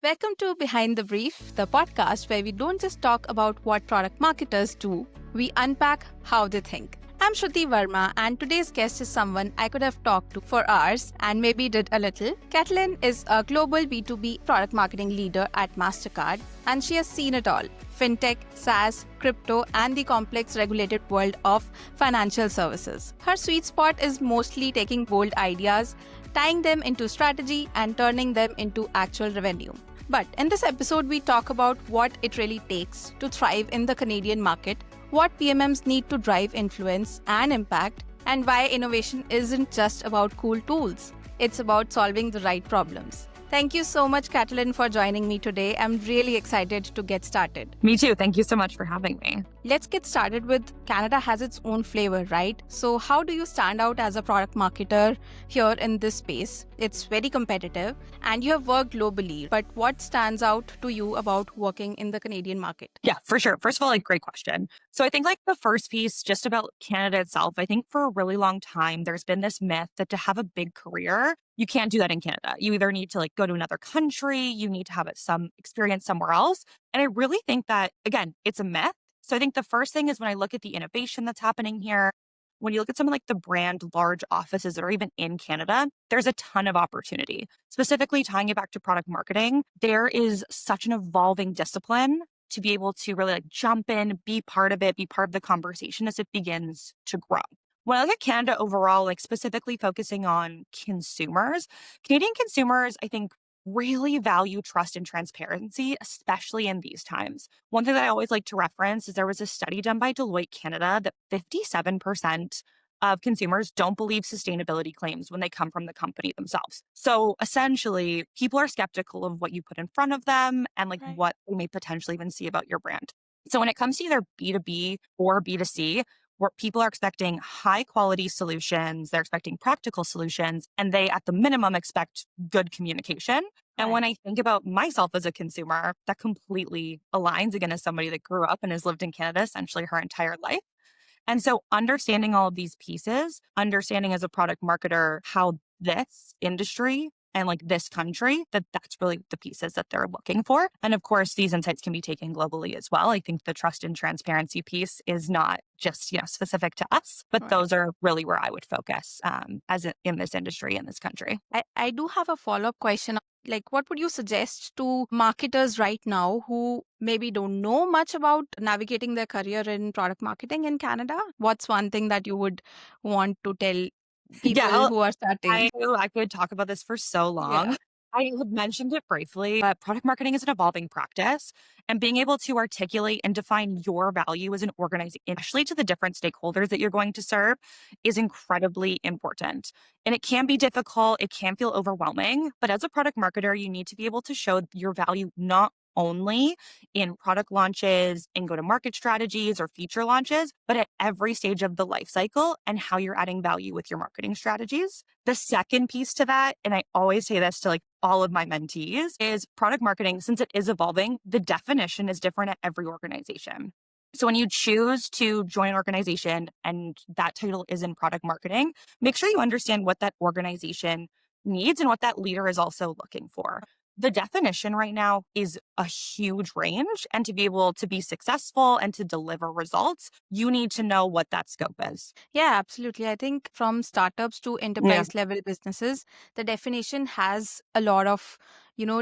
Welcome to Behind the Brief, the podcast where we don't just talk about what product marketers do, we unpack how they think. I'm Shruti Verma, and today's guest is someone I could have talked to for hours and maybe did a little. Kaitlyn is a global B2B product marketing leader at Mastercard, and she has seen it all: fintech, SaaS, crypto, and the complex regulated world of financial services. Her sweet spot is mostly taking bold ideas, tying them into strategy, and turning them into actual revenue. But in this episode, we talk about what it really takes to thrive in the Canadian market, what PMMs need to drive influence and impact, and why innovation isn't just about cool tools. It's about solving the right problems. Thank you so much, Kaitlyn, for joining me today. I'm really excited to get started. Me too. Thank you so much for having me. Let's get started with Canada has its own flavor, right? So how do you stand out as a product marketer here in this space? It's very competitive and you have worked globally, but what stands out to you about working in the Canadian market? Yeah, for sure. First of all, great question. So I think the first piece just about Canada itself, I think for a really long time, there's been this myth that to have a big career, you can't do that in Canada. You either need to go to another country, you need to have some experience somewhere else. And I really think that, again, it's a myth. So I think the first thing is when I look at the innovation that's happening here, when you look at some of the brand large offices that are even in Canada, there's a ton of opportunity. Specifically tying it back to product marketing, there is such an evolving discipline to be able to really jump in, be part of it, be part of the conversation as it begins to grow. When I look at Canada overall, specifically focusing on consumers, Canadian consumers, I think, really value trust and transparency, especially in these times. One thing that I always like to reference is there was a study done by Deloitte Canada that 57% of consumers don't believe sustainability claims when they come from the company themselves. So essentially, people are skeptical of what you put in front of them and Right. what they may potentially even see about your brand. So when it comes to either B2B or B2C, where people are expecting high quality solutions, they're expecting practical solutions, and they at the minimum expect good communication. And when I think about myself as a consumer, that completely aligns again as somebody that grew up and has lived in Canada essentially her entire life. And so understanding all of these pieces, understanding as a product marketer how this industry and this country, that's really the pieces that they're looking for. And of course, these insights can be taken globally as well. I think the trust and transparency piece is not just specific to us, but those are really where I would focus in this industry, in this country. I do have a follow-up question. What would you suggest to marketers right now who maybe don't know much about navigating their career in product marketing in Canada? What's one thing that you would want to tell people who are starting? I could talk about this for so long. Yeah. I have mentioned it briefly, but product marketing is an evolving practice, and being able to articulate and define your value as an organization, especially to the different stakeholders that you're going to serve, is incredibly important. And it can be difficult. It can feel overwhelming, but as a product marketer, you need to be able to show your value not only in product launches and go-to-market strategies or feature launches, but at every stage of the life cycle and how you're adding value with your marketing strategies. The second piece to that, and I always say this to all of my mentees, is product marketing, since it is evolving, the definition is different at every organization. So when you choose to join an organization and that title is in product marketing, make sure you understand what that organization needs and what that leader is also looking for. The definition right now is a huge range, and to be able to be successful and to deliver results, you need to know what that scope is. Yeah, absolutely. I think from startups to enterprise level businesses, the definition has a lot of,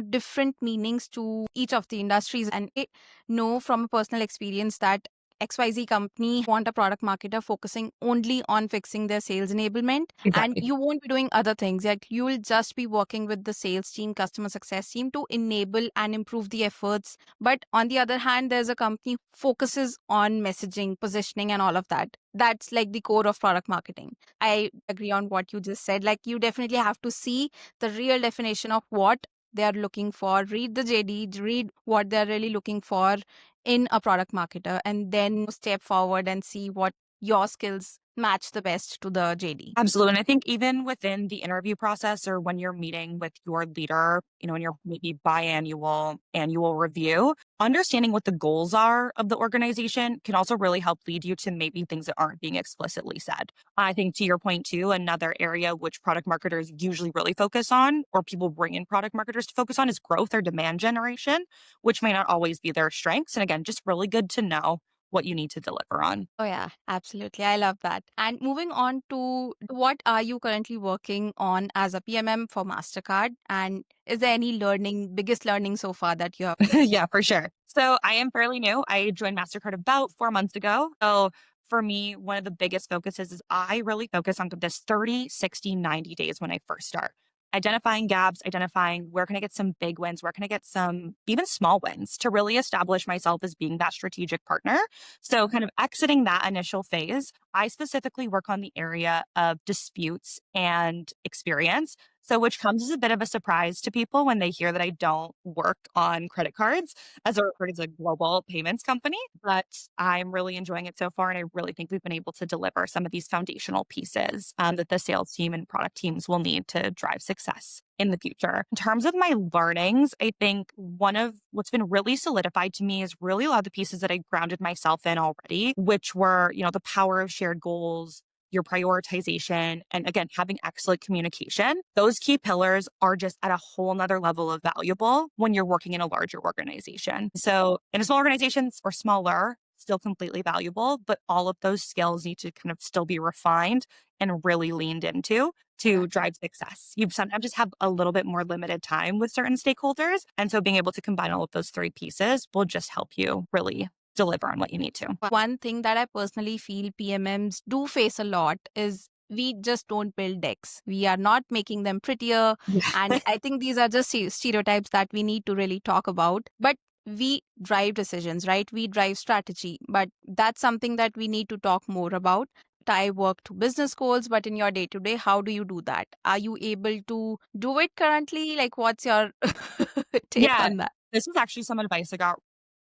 different meanings to each of the industries. And I know from a personal experience that XYZ company want a product marketer focusing only on fixing their sales enablement. Exactly. And you won't be doing other things. You will just be working with the sales team, customer success team to enable and improve the efforts. But on the other hand, there's a company focuses on messaging, positioning, and all of that. That's the core of product marketing. I agree on what you just said. You definitely have to see the real definition of what they are looking for, read the JD, read what they're really looking for in a product marketer, and then step forward and see what your skills match the best to the JD. Absolutely. And I think even within the interview process or when you're meeting with your leader, in your maybe biannual, annual review, understanding what the goals are of the organization can also really help lead you to maybe things that aren't being explicitly said. I think to your point too, another area which product marketers usually really focus on, or people bring in product marketers to focus on, is growth or demand generation, which may not always be their strengths. And again, just really good to know what you need to deliver on. Oh, yeah, absolutely. I love that. And moving on to what are you currently working on as a PMM for Mastercard? And is there any biggest learning so far that you have? Yeah, for sure. So I am fairly new. I joined Mastercard about 4 months ago. So for me, one of the biggest focuses is I really focus on this 30, 60, 90 days when I first start. Identifying gaps, identifying where can I get some big wins, where can I get some even small wins to really establish myself as being that strategic partner. So kind of exiting that initial phase, I specifically work on the area of disputes and experience. So, which comes as a bit of a surprise to people when they hear that I don't work on credit cards as a global payments company. But I'm really enjoying it so far. And I really think we've been able to deliver some of these foundational pieces that the sales team and product teams will need to drive success in the future. In terms of my learnings, I think one of what's been really solidified to me is really a lot of the pieces that I grounded myself in already, which were, the power of shared goals, your prioritization, and again, having excellent communication. Those key pillars are just at a whole nother level of valuable when you're working in a larger organization. So in a small organizations or smaller, still completely valuable, but all of those skills need to kind of still be refined and really leaned into to drive success. You sometimes just have a little bit more limited time with certain stakeholders. And so being able to combine all of those three pieces will just help you really deliver on what you need to. One thing that I personally feel PMMs do face a lot is we just don't build decks. We are not making them prettier. Yeah. And I think these are just stereotypes that we need to really talk about. But we drive decisions, right? We drive strategy. But that's something that we need to talk more about. I work to business goals, but in your day to day, how do you do that? Are you able to do it currently? Like, what's your take Yeah. on that? This was actually some advice I got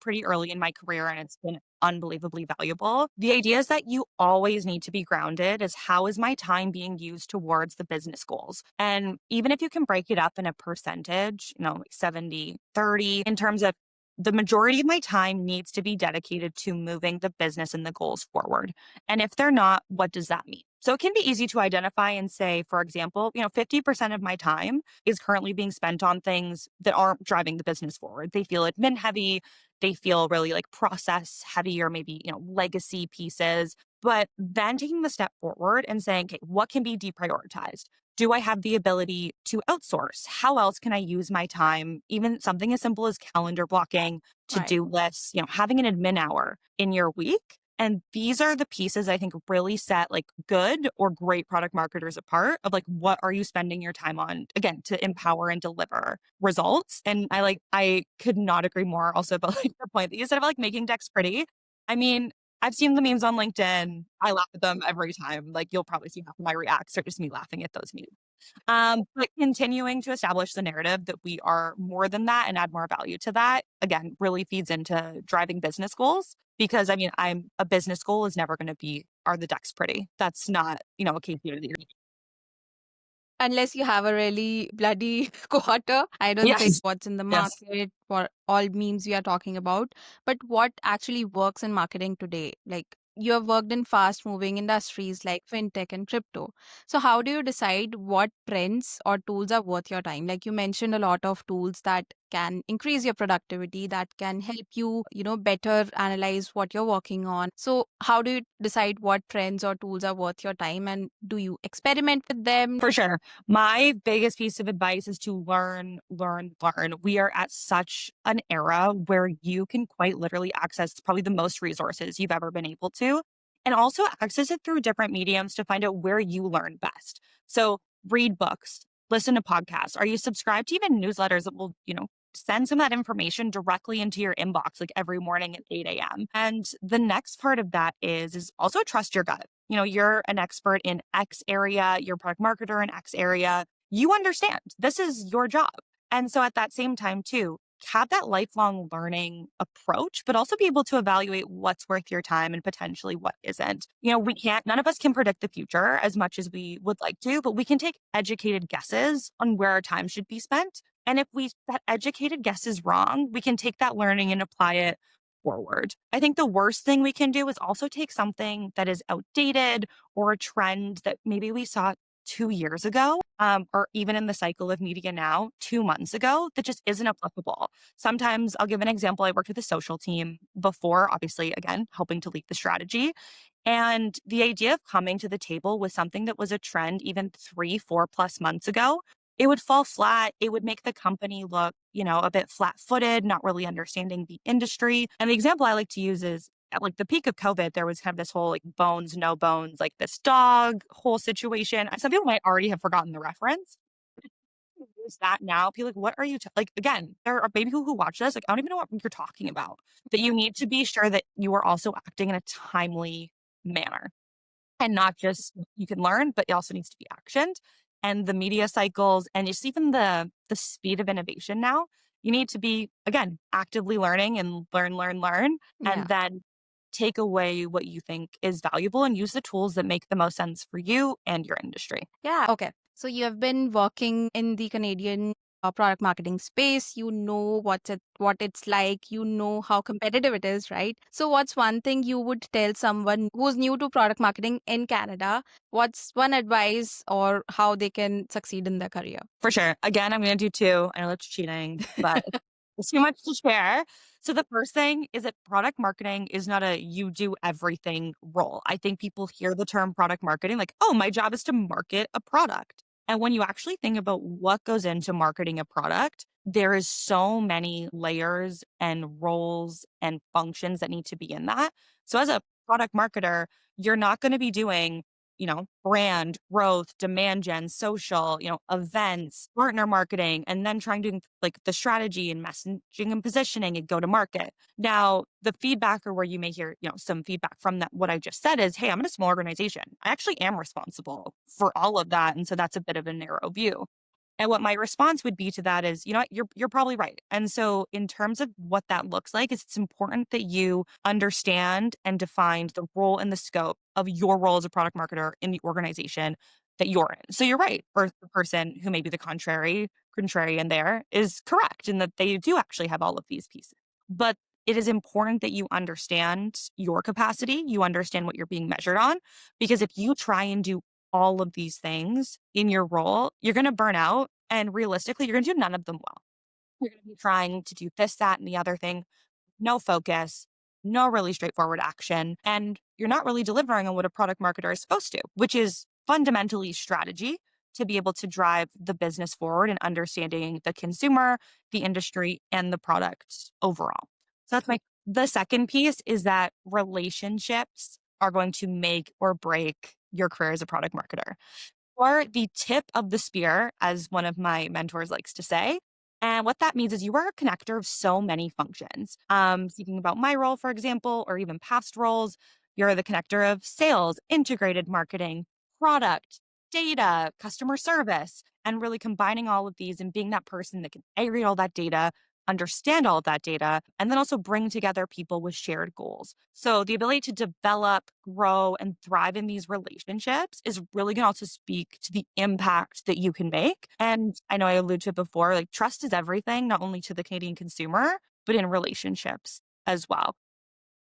pretty early in my career, and it's been unbelievably valuable. The idea is that you always need to be grounded as how is my time being used towards the business goals? And even if you can break it up in a percentage, like 70, 30, in terms of the majority of my time needs to be dedicated to moving the business and the goals forward. And if they're not, what does that mean? So it can be easy to identify and say, for example, 50% of my time is currently being spent on things that aren't driving the business forward. They feel admin heavy. They feel really like process heavy or maybe, legacy pieces. But then taking the step forward and saying, okay, what can be deprioritized? Do I have the ability to outsource? How else can I use my time? Even something as simple as calendar blocking, to-do lists, having an admin hour in your week. And these are the pieces I think really set like good or great product marketers apart of like, what are you spending your time on, again, to empower and deliver results. And I could not agree more also about like the point that you said about like making decks pretty. I mean, I've seen the memes on LinkedIn. I laugh at them every time. Like you'll probably see half of my reacts are just me laughing at those memes. But continuing to establish the narrative that we are more than that and add more value to that, again, really feeds into driving business goals. Because I'm a business goal is never going to be, are the decks pretty? That's not, a KPI that you're Unless you have a really bloody quarter, I don't think Yes. what's in the Yes. market for all memes we are talking about, but what actually works in marketing today. Like you have worked in fast moving industries like fintech and crypto. So how do you decide what trends or tools are worth your time? Like you mentioned a lot of tools that can increase your productivity, that can help you, better analyze what you're working on. So how do you decide what trends or tools are worth your time, and do you experiment with them? For sure. My biggest piece of advice is to learn, learn, learn. We are at such an era where you can quite literally access probably the most resources you've ever been able to, and also access it through different mediums to find out where you learn best. So read books, listen to podcasts. Are you subscribed to even newsletters that will, send some of that information directly into your inbox like every morning at 8 a.m. And the next part of that is also trust your gut. You're an expert in X area, you're a product marketer in X area. You understand this is your job. And so at that same time too, have that lifelong learning approach, but also be able to evaluate what's worth your time and potentially what isn't. None of us can predict the future as much as we would like to, but we can take educated guesses on where our time should be spent. And if that educated guess is wrong, we can take that learning and apply it forward. I think the worst thing we can do is also take something that is outdated or a trend that maybe we saw 2 years ago, or even in the cycle of media now, 2 months ago, that just isn't applicable. Sometimes I'll give an example. I worked with a social team before, obviously, again, helping to lead the strategy. And the idea of coming to the table with something that was a trend even 3, 4+ months ago, it would fall flat. It would make the company look, a bit flat footed, not really understanding the industry. And the example I like to use is at like the peak of COVID, there was kind of this whole like bones, no bones, like this dog whole situation. Some people might already have forgotten the reference. Use that now. People like, what are you like? Again, there are maybe people who watch this. Like, I don't even know what you're talking about. That you need to be sure that you are also acting in a timely manner and not just you can learn, but it also needs to be actioned. And the media cycles and just even the speed of innovation now, you need to be again actively learning and learn, Yeah. and then take away what you think is valuable and use the tools that make the most sense for you and your industry. Yeah. Okay. So you have been working in the Canadian product marketing space. You know what it's like. You know how competitive it is, right? So what's one thing you would tell someone who's new to product marketing in Canada? What's one advice or how they can succeed in their career? For sure. Again, I'm going to do two. I know that's cheating, but it's too much to share. So the first thing is that product marketing is not a you do everything role. I think people hear the term product marketing like, oh, my job is to market a product. And when you actually think about what goes into marketing a product, there is so many layers and roles and functions that need to be in that. So as a product marketer, you're not going to be doing brand, growth, demand gen, social, events, partner marketing, and then trying to do like the strategy and messaging and positioning and go to market. Now, the feedback or where you may hear, some feedback from that, what I just said is, hey, I'm in a small organization. I actually am responsible for all of that. And so that's a bit of a narrow view. And what my response would be to that is, what, you're probably right. And so in terms of what that looks like, it's important that you understand and define the role and the scope of your role as a product marketer in the organization that you're in. So you're right. Or the person who may be the contrarian there is correct in that they do actually have all of these pieces. But it is important that you understand your capacity, you understand what you're being measured on, because if you try and do all of these things in your role, you're going to burn out. And realistically, you're going to do none of them well. You're going to be trying to do this, that, and the other thing. No focus, no really straightforward action. And you're not really delivering on what a product marketer is supposed to, which is fundamentally strategy to be able to drive the business forward and understanding the consumer, the industry, and the product overall. So the second piece is that relationships are going to make or break your career as a product marketer. Or the tip of the spear, as one of my mentors likes to say. And what that means is you are a connector of so many functions. Thinking about my role, for example, or even past roles, you're the connector of sales, integrated marketing, product, data, customer service, and really combining all of these and being that person that can aggregate all that data, understand all of that data, and then also bring together people with shared goals. So the ability to develop, grow, and thrive in these relationships is really going to also speak to the impact that you can make. And I know I alluded to it before, like trust is everything, not only to the Canadian consumer, but in relationships as well.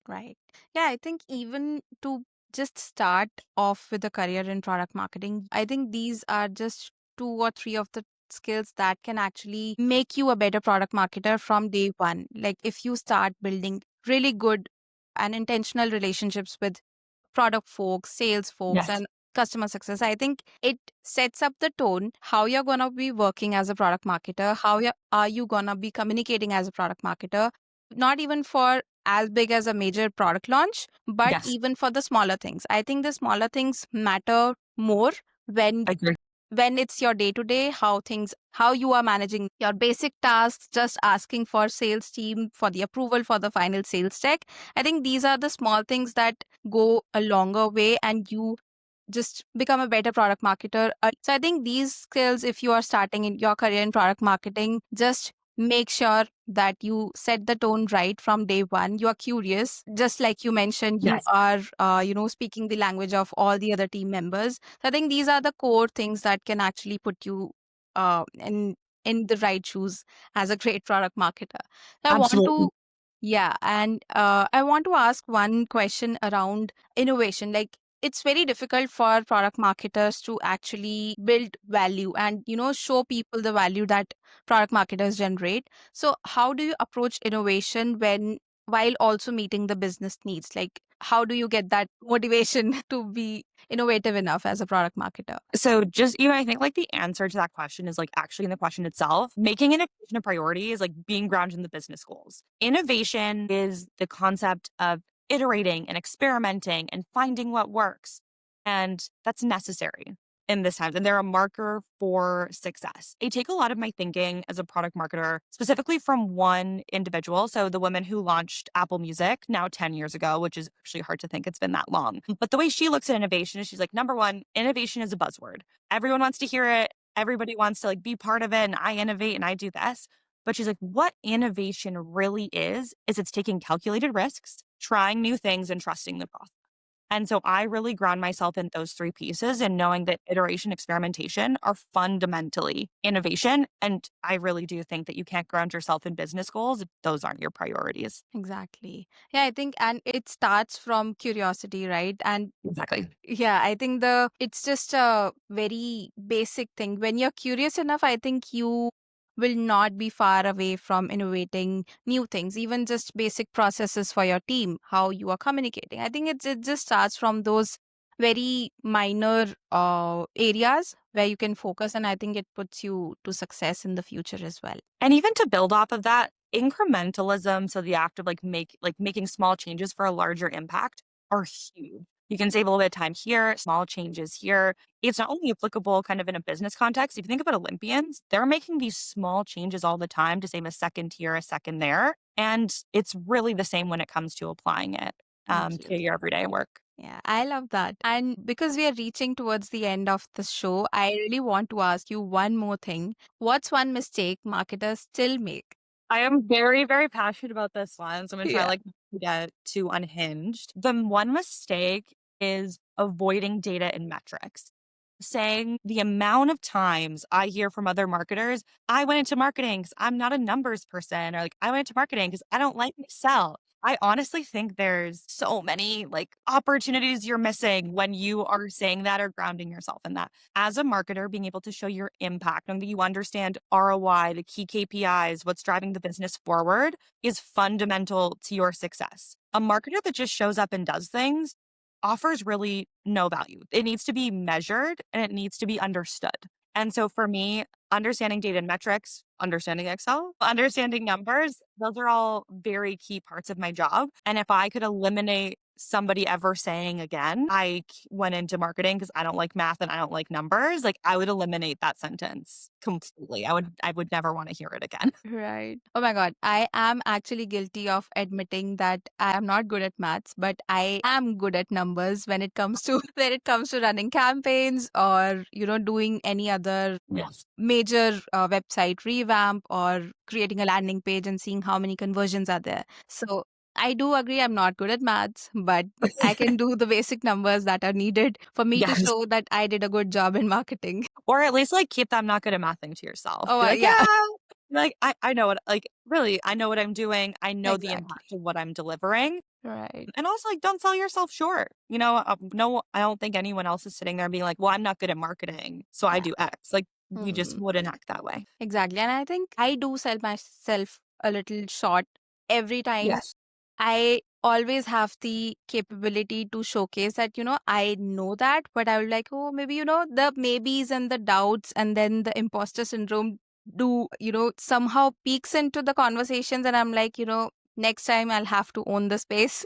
Right. Yeah, I think even to just start off with a career in product marketing, I think these are just two or three of the skills that can actually make you a better product marketer from day one. Like if you start building really good and intentional relationships with product folks, sales folks, Yes. and customer success, I think it sets up the tone how you're going to be working as a product marketer, are you going to be communicating as a product marketer, not even for as big as a major product launch, but Yes. even for the smaller things. I think the smaller things matter more when I agree. it's your day to day, how you are managing your basic tasks, just asking for sales team for the approval for the final sales check. I think these are the small things that go a longer way and you just become a better product marketer. So I think these skills, if you are starting in your career in product marketing, just make sure that you set the tone right from day one. You are curious, just like you mentioned, you Yes. are, speaking the language of all the other team members. So I think these are the core things that can actually put you in the right shoes as a great product marketer. So I want Absolutely. to, yeah, and I want to ask one question around innovation. Like, it's very difficult for product marketers to actually build value and show people the value that product marketers generate. So how do you approach innovation when while also meeting the business needs? Like, how do you get that motivation to be innovative enough as a product marketer? So just even I think like the answer to that question is like actually in the question itself. Making innovation a priority is like being grounded in the business goals. Innovation is the concept of iterating and experimenting and finding what works. And that's necessary in this time. And they're a marker for success. I take a lot of my thinking as a product marketer, specifically from one individual. So the woman who launched Apple Music now 10 years ago, which is actually hard to think it's been that long. But the way she looks at innovation is she's like, number one, innovation is a buzzword. Everyone wants to hear it. Everybody wants to like be part of it. And I innovate and I do this. But she's like, what innovation really is it's taking calculated risks, trying new things and trusting the process. And so I really ground myself in those three pieces and knowing that iteration, experimentation are fundamentally innovation. And I really do think that you can't ground yourself in business goals if those aren't your priorities. Exactly. Yeah, I think, and it starts from curiosity, right? And Exactly. yeah, I think it's just a very basic thing. When you're curious enough, I think you will not be far away from innovating new things, even just basic processes for your team, how you are communicating. I think it just starts from those very minor areas where you can focus, and I think it puts you to success in the future as well. And even to build off of that, incrementalism, so the act of making small changes for a larger impact are huge. You can save a little bit of time here, small changes here. It's not only applicable kind of in a business context. If you think about Olympians, they're making these small changes all the time to save a second here, a second there. And it's really the same when it comes to applying it to Absolutely. your everyday work. Yeah, I love that. And because we are reaching towards the end of the show, I really want to ask you one more thing. What's one mistake marketers still make? I am very, very passionate about this one. So I'm gonna try Yeah. like to get too unhinged. The one mistake is avoiding data and metrics. Saying the amount of times I hear from other marketers, I went into marketing because I'm not a numbers person, or like I went into marketing because I don't like Excel. I honestly think there's so many like opportunities you're missing when you are saying that or grounding yourself in that. As a marketer, being able to show your impact, knowing that you understand ROI, the key KPIs, what's driving the business forward is fundamental to your success. A marketer that just shows up and does things offers really no value. It needs to be measured and it needs to be understood. And so for me, understanding data and metrics, understanding Excel, understanding numbers, those are all very key parts of my job. And if I could eliminate somebody ever saying again, went into marketing because I don't like math and I don't like numbers, like I would eliminate that sentence completely. I would never want to hear it again. Right. Oh my God. I am actually guilty of admitting that I am not good at maths, but I am good at numbers when it comes to when it comes to running campaigns or, doing any other Yes. major website revamp or creating a landing page and seeing how many conversions are there. So I do agree I'm not good at maths, but I can do the basic numbers that are needed for me to Yes. show that I did a good job in marketing. Or at least like keep that I'm not good at math thing to yourself. Oh, Be like, yeah, yeah, like I know what like really I know what I'm doing. I know the exactly. impact of what I'm delivering. Right. And also like don't sell yourself short. No, I don't think anyone else is sitting there and being like, well, I'm not good at marketing, so I Yeah. do X. Like we just Mm, wouldn't act that way. exactly. And I think I do sell myself a little short every time. Yes. I always have the capability to showcase that, I know that, but I will like, oh, maybe, the maybes and the doubts and then the imposter syndrome do, somehow peeks into the conversations. And I'm like, next time I'll have to own the space.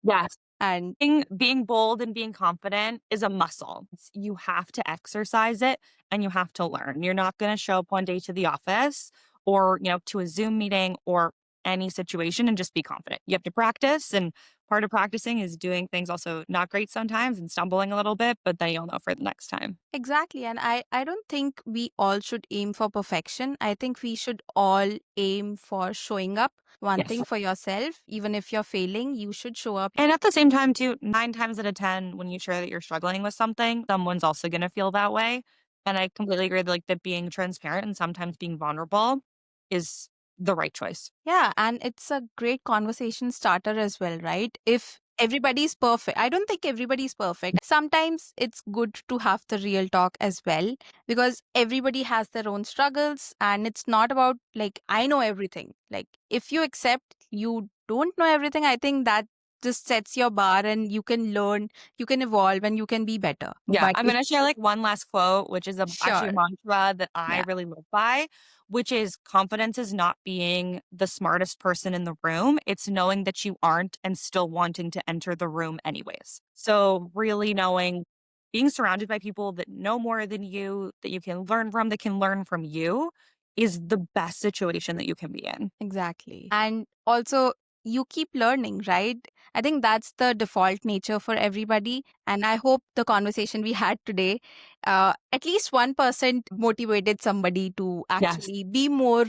Yes. And Being bold and being confident is a muscle. You have to exercise it and you have to learn. You're not going to show up one day to the office or, to a Zoom meeting or any situation and just be confident. You have to practice. And Part of practicing is doing things also not great sometimes and stumbling a little bit, but then you'll know for the next time. Exactly. And I don't think we all should aim for perfection. I think we should all aim for showing up. One Yes. thing for yourself, even if you're failing, you should show up. And at the same time, too, 9 times out of 10, when you share that you're struggling with something, someone's also going to feel that way. And I completely agree that, like, that being transparent and sometimes being vulnerable is the right choice. Yeah, and it's a great conversation starter as well, right? If everybody's perfect, I don't think everybody's perfect. Sometimes it's good to have the real talk as well because everybody has their own struggles and it's not about like, I know everything. Like, if you accept you don't know everything, I think that just sets your bar and you can learn, you can evolve, and you can be better. Yeah, But I'm if, gonna share, like, one last quote, which is actually a sure. mantra that I Yeah, really live by, which is confidence is not being the smartest person in the room, it's knowing that you aren't and still wanting to enter the room anyways. So, really knowing being surrounded by people that know more than you, that you can learn from, that can learn from you, is the best situation that you can be in. exactly. And also, you keep learning, right? I think that's the default nature for everybody. And I hope the conversation we had today, at least 1% motivated somebody to Yes. actually be more,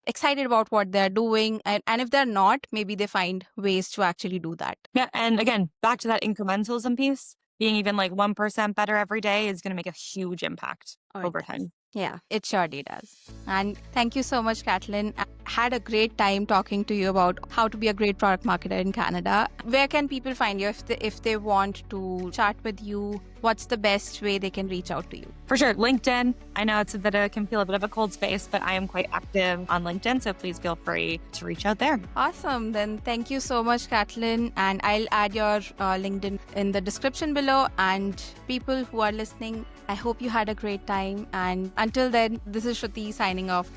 excited about what they're doing. And if they're not, maybe they find ways to actually do that. Yeah, and again, back to that incrementalism piece, being even, like, 1% better every day is gonna make a huge impact Oh, it over does. time. Yeah, it surely does. And thank you so much, Kaitlyn. I had a great time talking to you about how to be a great product marketer in Canada. Where can people find you if they want to chat with you? What's the best way they can reach out to you? For sure, LinkedIn. I know it can feel a bit of a cold space, but I am quite active on LinkedIn, so please feel free to reach out there. Awesome. Then thank you so much, Kaitlyn. And I'll add your LinkedIn in the description below. And people who are listening, I hope you had a great time. And until then, this is Shruti signing off.